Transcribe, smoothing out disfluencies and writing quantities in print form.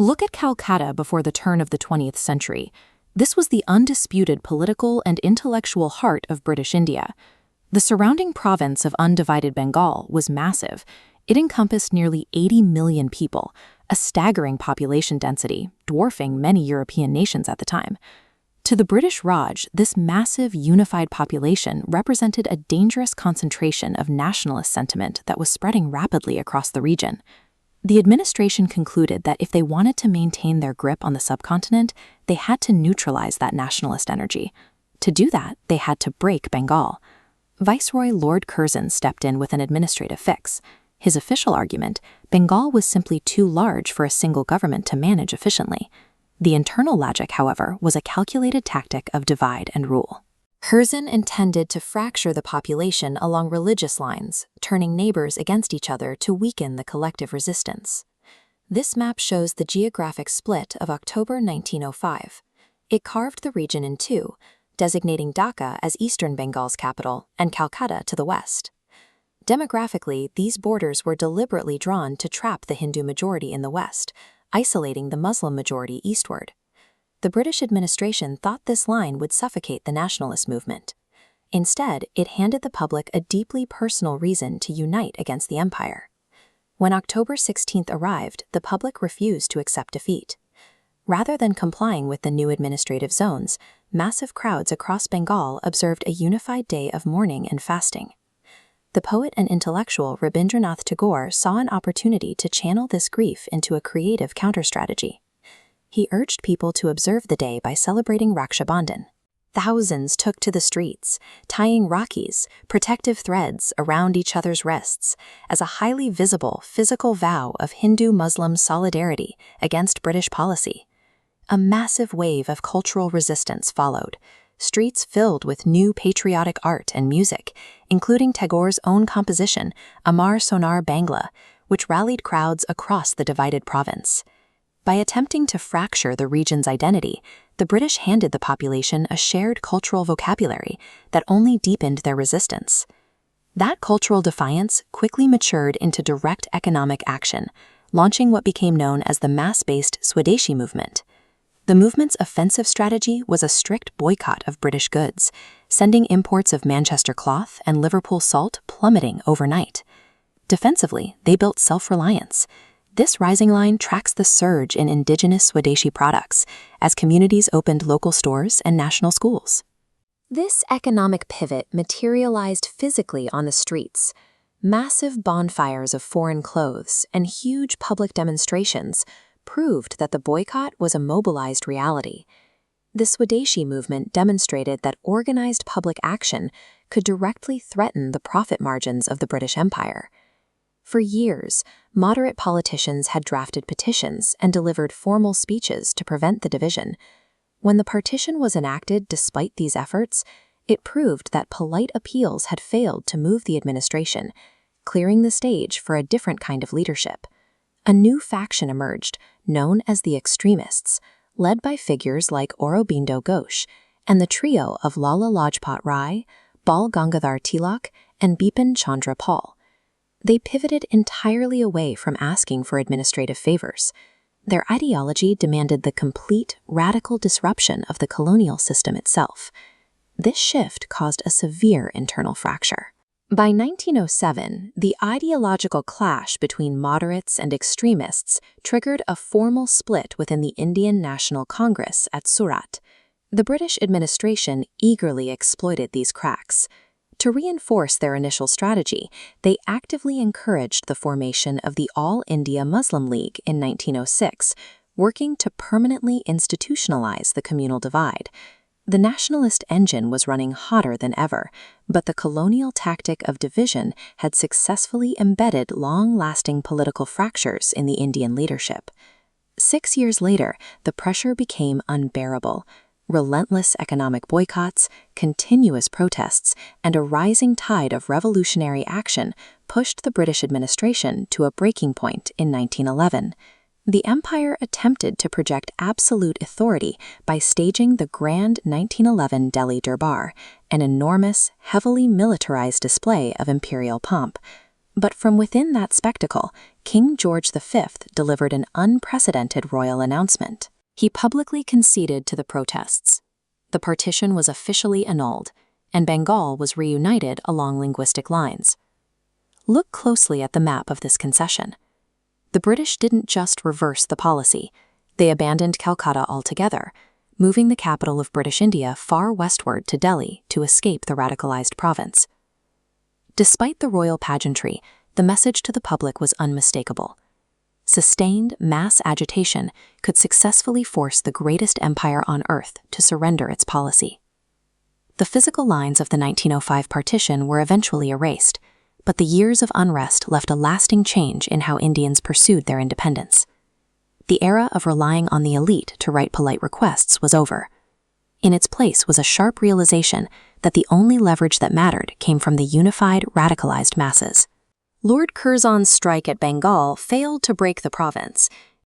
Look at Calcutta before the turn of the 20th century. This was the undisputed political and intellectual heart of British India. The surrounding province of undivided Bengal was massive. It encompassed nearly 80 million people, a staggering population density, dwarfing many European nations at the time. To the British Raj, this massive, unified population represented a dangerous concentration of nationalist sentiment that was spreading rapidly across the region. The administration concluded that if they wanted to maintain their grip on the subcontinent, they had to neutralize that nationalist energy. To do that, they had to break Bengal. Viceroy Lord Curzon stepped in with an administrative fix. His official argument, Bengal was simply too large for a single government to manage efficiently. The internal logic, however, was a calculated tactic of divide and rule. Curzon intended to fracture the population along religious lines, turning neighbors against each other to weaken the collective resistance. This map shows the geographic split of October 1905. It carved the region in two, designating Dhaka as eastern Bengal's capital and Calcutta to the west. Demographically, these borders were deliberately drawn to trap the Hindu majority in the west, isolating the Muslim majority eastward. The British administration thought this line would suffocate the nationalist movement. Instead, it handed the public a deeply personal reason to unite against the empire. When October 16th arrived, the public refused to accept defeat. Rather than complying with the new administrative zones, massive crowds across Bengal observed a unified day of mourning and fasting. The poet and intellectual Rabindranath Tagore saw an opportunity to channel this grief into a creative counter-strategy. He urged people to observe the day by celebrating Raksha Bandhan. Thousands took to the streets, tying rakis, protective threads, around each other's wrists, as a highly visible physical vow of Hindu-Muslim solidarity against British policy. A massive wave of cultural resistance followed, streets filled with new patriotic art and music, including Tagore's own composition, Amar Sonar Bangla, which rallied crowds across the divided province. By attempting to fracture the region's identity, the British handed the population a shared cultural vocabulary that only deepened their resistance. That cultural defiance quickly matured into direct economic action, launching what became known as the mass-based Swadeshi Movement. The movement's offensive strategy was a strict boycott of British goods, sending imports of Manchester cloth and Liverpool salt plummeting overnight. Defensively, they built self-reliance. This rising line tracks the surge in indigenous Swadeshi products as communities opened local stores and national schools. This economic pivot materialized physically on the streets. Massive bonfires of foreign clothes and huge public demonstrations proved that the boycott was a mobilized reality. The Swadeshi movement demonstrated that organized public action could directly threaten the profit margins of the British Empire. For years, moderate politicians had drafted petitions and delivered formal speeches to prevent the division. When the partition was enacted despite these efforts, it proved that polite appeals had failed to move the administration, clearing the stage for a different kind of leadership. A new faction emerged, known as the extremists, led by figures like Aurobindo Ghosh and the trio of Lala Lajpat Rai, Bal Gangadhar Tilak, and Bipin Chandra Pal. They pivoted entirely away from asking for administrative favors. Their ideology demanded the complete, radical disruption of the colonial system itself. This shift caused a severe internal fracture. By 1907, the ideological clash between moderates and extremists triggered a formal split within the Indian National Congress at Surat. The British administration eagerly exploited these cracks. To reinforce their initial strategy, they actively encouraged the formation of the All India Muslim League in 1906, working to permanently institutionalize the communal divide. The nationalist engine was running hotter than ever, but the colonial tactic of division had successfully embedded long-lasting political fractures in the Indian leadership. 6 years later, the pressure became unbearable. Relentless economic boycotts, continuous protests, and a rising tide of revolutionary action pushed the British administration to a breaking point in 1911. The empire attempted to project absolute authority by staging the Grand 1911 Delhi Durbar, an enormous, heavily militarized display of imperial pomp. But from within that spectacle, King George V delivered an unprecedented royal announcement. He publicly conceded to the protests. The partition was officially annulled, and Bengal was reunited along linguistic lines. Look closely at the map of this concession. The British didn't just reverse the policy, they abandoned Calcutta altogether, moving the capital of British India far westward to Delhi to escape the radicalized province. Despite the royal pageantry, the message to the public was unmistakable. Sustained mass agitation could successfully force the greatest empire on earth to surrender its policy. The physical lines of the 1905 partition were eventually erased, but the years of unrest left a lasting change in how Indians pursued their independence. The era of relying on the elite to write polite requests was over. In its place was a sharp realization that the only leverage that mattered came from the unified, radicalized masses. Lord Curzon's strike at Bengal failed to break the province,